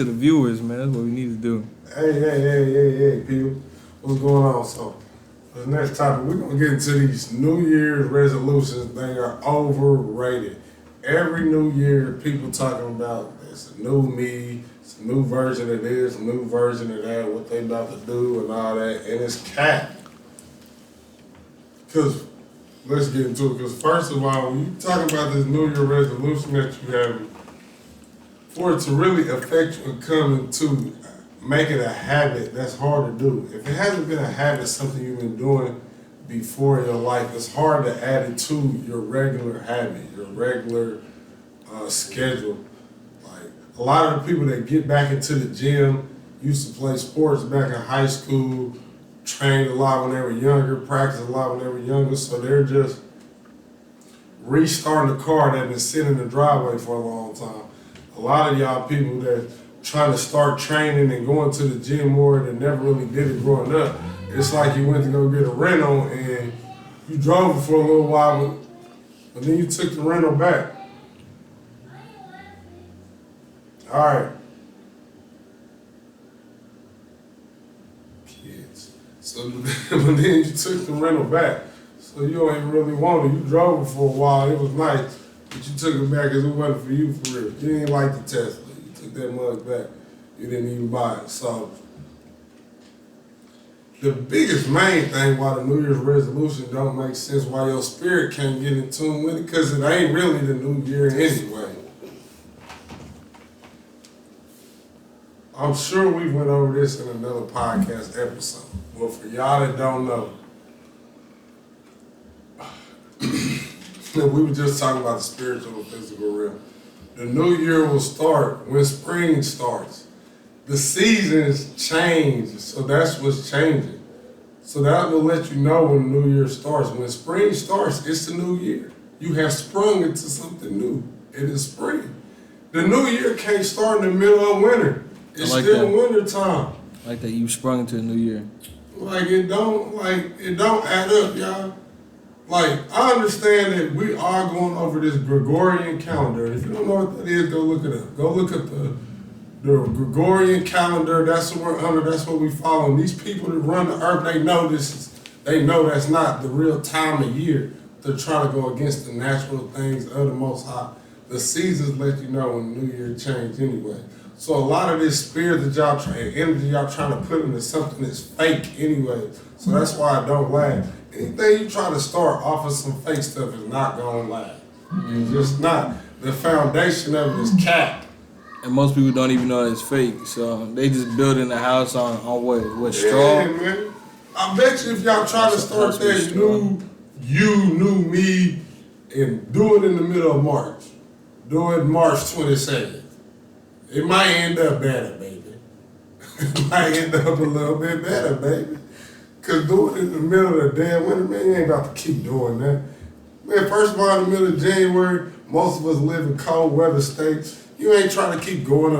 To the viewers, man. That's what we need to do. Hey, people. What's going on? So, the next topic, we're going to get into these New Year's resolutions. They are overrated. Every New Year, people talking about it's a new me, it's a new version of this, a new version of that, what they about to do and all that, and it's cap. Because, let's get into it, because first of all, when you talking about this New Year resolution that you have, for it to really affect you and come into make it a habit, that's hard to do. If it hasn't been a habit, something you've been doing before in your life, it's hard to add it to your regular habit, your regular schedule. Like a lot of the people that get back into the gym used to play sports back in high school, trained a lot when they were younger, practiced a lot when they were younger, so they're just restarting the car that's been sitting in the driveway for a long time. A lot of y'all people that trying to start training and going to the gym more that never really did it growing up. It's like you went to go get a rental and you drove it for a little while, but then you took the rental back. All right. Kids. So but then you took the rental back. So you don't even really want it. You drove it for a while. It was nice. But you took it back because it wasn't for you for real. You didn't like the Tesla. You took that mug back. You didn't even buy it. So the biggest main thing why the New Year's resolution don't make sense, why your spirit can't get in tune with it, because it ain't really the new year anyway. I'm sure we went over this in another podcast episode. But for y'all that don't know, we were just talking about the spiritual and physical realm. The new year will start when spring starts. The seasons change, so that's what's changing. So that will let you know when the new year starts. When spring starts, it's the new year. You have sprung into something new. It is spring. The new year can't start in the middle of winter. It's like still winter time. Like that you sprung into a new year. It don't add up, y'all. Like, I understand that we are going over this Gregorian calendar. If you don't know what that is, go look it up. Go look at the Gregorian calendar. That's what we're under. That's what we follow. And these people that run the earth, they know they know that's not the real time of year. They're trying to go against the natural things of the Most High. The seasons let you know when the new year change anyway. So a lot of this spirit that energy y'all trying to put into something that's fake anyway. So that's why I don't laugh. Anything you try to start off of some fake stuff is not gonna last. It's just not. The foundation of it is cap. And most people don't even know it's fake, so they just building the house on what straw? Yeah, man. I bet you if y'all try to start that new me, and do it in the middle of March. Do it March 22nd. It might end up better, baby. It might end up a little bit better, baby. Cause doing it in the middle of the damn winter, man, you ain't about to keep doing that. Man, first of all, in the middle of January, most of us live in cold weather states. You ain't trying to keep going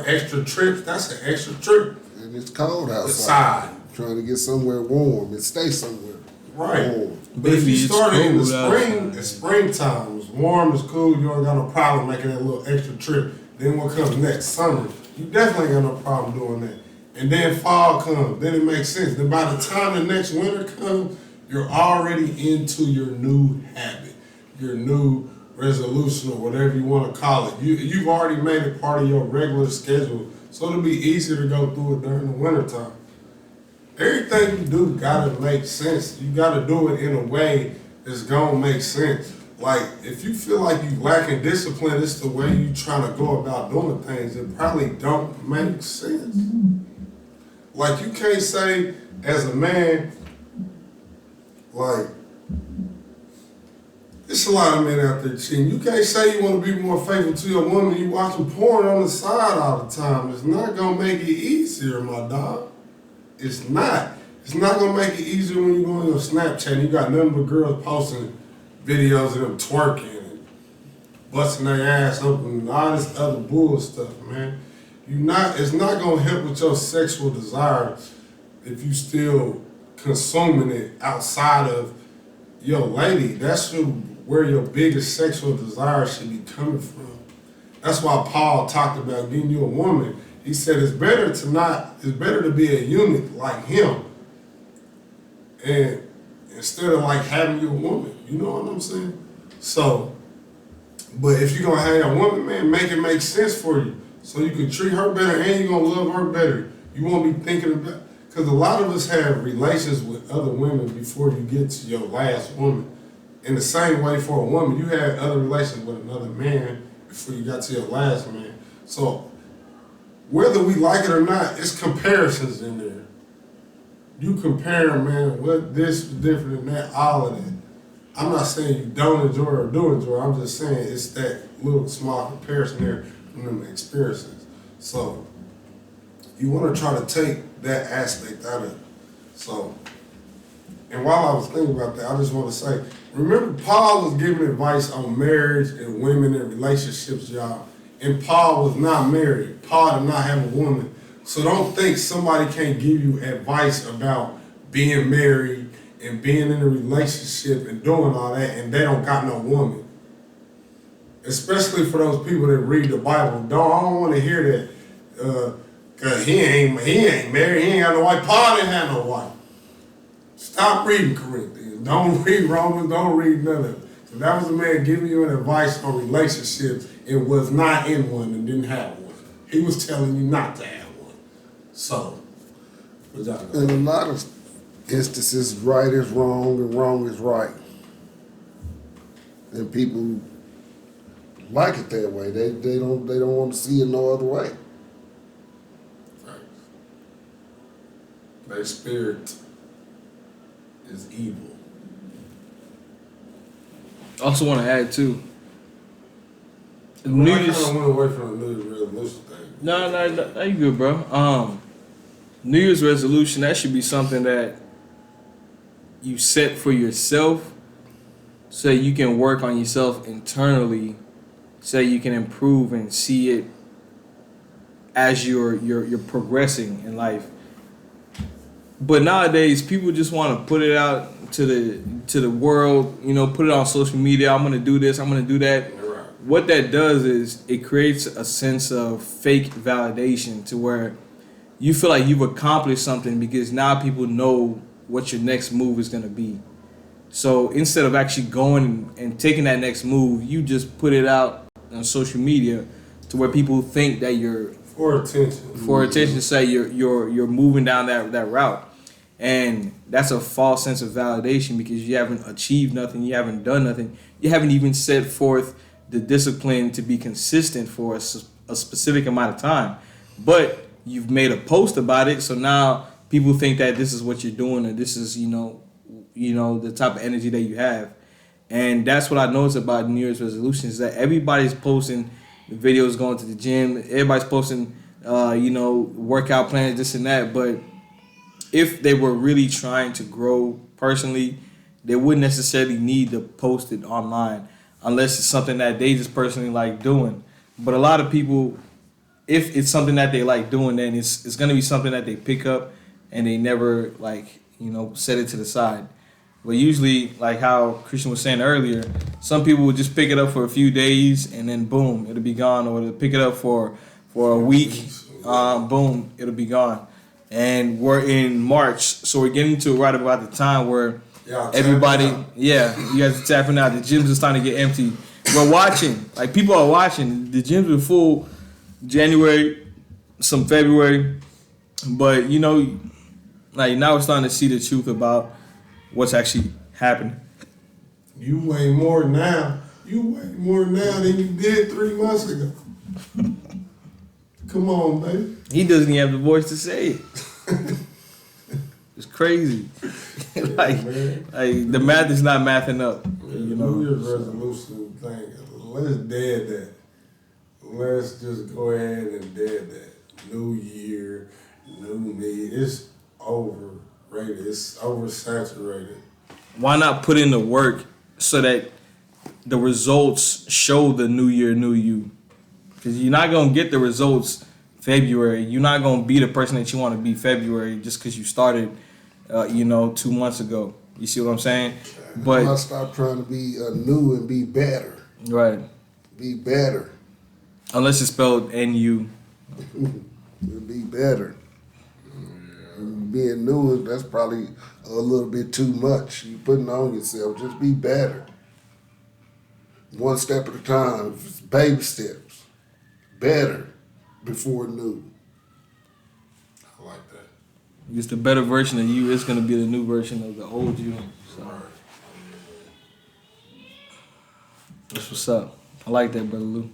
extra trips. That's an extra trip. And it's cold outside. Trying to get somewhere warm and stay somewhere right. warm. But if you start in the spring, it's springtime. It's warm, it's cool. You don't got no problem making that little extra trip. Then what comes next? Summer. You definitely ain't got no problem doing that. And then fall comes, then it makes sense. Then by the time the next winter comes, you're already into your new habit, your new resolution or whatever you want to call it. You've already made it part of your regular schedule, so it'll be easier to go through it during the winter time. Everything you do gotta make sense. You gotta do it in a way that's gonna make sense. Like, if you feel like you lacking discipline, it's the way you trying to go about doing things. It probably don't make sense. Like, you can't say, as a man, like, there's a lot of men out there cheating. You can't say you want to be more faithful to your woman. You watching porn on the side all the time. It's not going to make it easier, my dog. It's not. It's not going to make it easier when you go on your Snapchat and you got nothing but girls posting videos of them twerking and busting their ass open and all this other bull stuff, man. It's not gonna help with your sexual desire if you still consuming it outside of your lady. That's where your biggest sexual desire should be coming from. That's why Paul talked about getting you a woman He said it's better to be a unit like him, and instead of like having your woman. You know what I'm saying? So, but if you're gonna have a woman, man, make it make sense for you, so you can treat her better and you're gonna love her better. You won't be thinking about, because a lot of us have relations with other women before you get to your last woman. In the same way for a woman, you had other relations with another man before you got to your last man. So whether we like it or not, it's comparisons in there. You compare, man, what this is different than that, all of that. I'm not saying you don't enjoy or do enjoy. I'm just saying it's that little small comparison there from them experiences. So you want to try to take that aspect out of it. So, and while I was thinking about that, I just want to say, remember Paul was giving advice on marriage and women and relationships, y'all. And Paul was not married. Paul did not have a woman. So don't think somebody can't give you advice about being married and being in a relationship and doing all that, and they don't got no woman. Especially for those people that read the Bible. I don't want to hear that, cause he ain't married, he ain't got no wife. Paul didn't have no wife. Stop reading Corinthians. Don't read Romans, don't read none of it. So that was a man giving you an advice on relationships and was not in one and didn't have one. He was telling you not to have one. So, in a lot of instances, right is wrong and wrong is right. And people like it that way. They don't want to see it no other way. Right. Their spirit is evil. I also want to add too. I kind of went away from the New Year's resolution thing. No, you good, bro. New Year's resolution, that should be something that you set for yourself, so you can work on yourself internally, so you can improve and see it as you're progressing in life. But nowadays, people just want to put it out to the world, put it on social media. I'm gonna do this, I'm gonna do that. Right. What that does is it creates a sense of fake validation to where you feel like you've accomplished something because now people know what your next move is gonna be. So instead of actually going and taking that next move, you just put it out on social media to where people think that you're for attention. Say you're moving down that route. And that's a false sense of validation because you haven't achieved nothing, you haven't done nothing, you haven't even set forth the discipline to be consistent for a specific amount of time. But you've made a post about it, so now people think that this is what you're doing, and this is the type of energy that you have. And that's what I noticed about New Year's resolutions, that everybody's posting videos going to the gym, everybody's posting workout plans, this and that, but if they were really trying to grow personally, they wouldn't necessarily need to post it online unless it's something that they just personally like doing. But a lot of people, if it's something that they like doing, then it's going to be something that they pick up and they never set it to the side. But usually, like how Christian was saying earlier, some people will just pick it up for a few days and then boom, it'll be gone. Or they'll pick it up for a week, boom, it'll be gone. And we're in March, so we're getting to right about the time where everybody, you guys are tapping out. The gyms are starting to get empty. We're watching, like people are watching. The gyms are full January, some February, but like now we're starting to see the truth about what's actually happening. You weigh more now. You weigh more now than you did 3 months ago. Come on, baby. He doesn't even have the voice to say it. It's crazy. like the math is not mathing up. New Year's resolution thing. Let's dead that. Let's just go ahead and dead that. New year, new me. It's overrated. It's oversaturated. Why not put in the work so that the results show the new year, new you? Because you're not going to get the results February. You're not going to be the person that you want to be February just because you started, 2 months ago. You see what I'm saying? But I stop trying to be new and be better. Right. Be better. Unless it's spelled NU. It'll be better. Being new, that's probably a little bit too much. You putting on yourself. Just be better. One step at a time. Baby steps. Better before new. I like that. It's the better version of you. It's gonna be the new version of the old you. So. That's what's up. I like that, Brother Lou.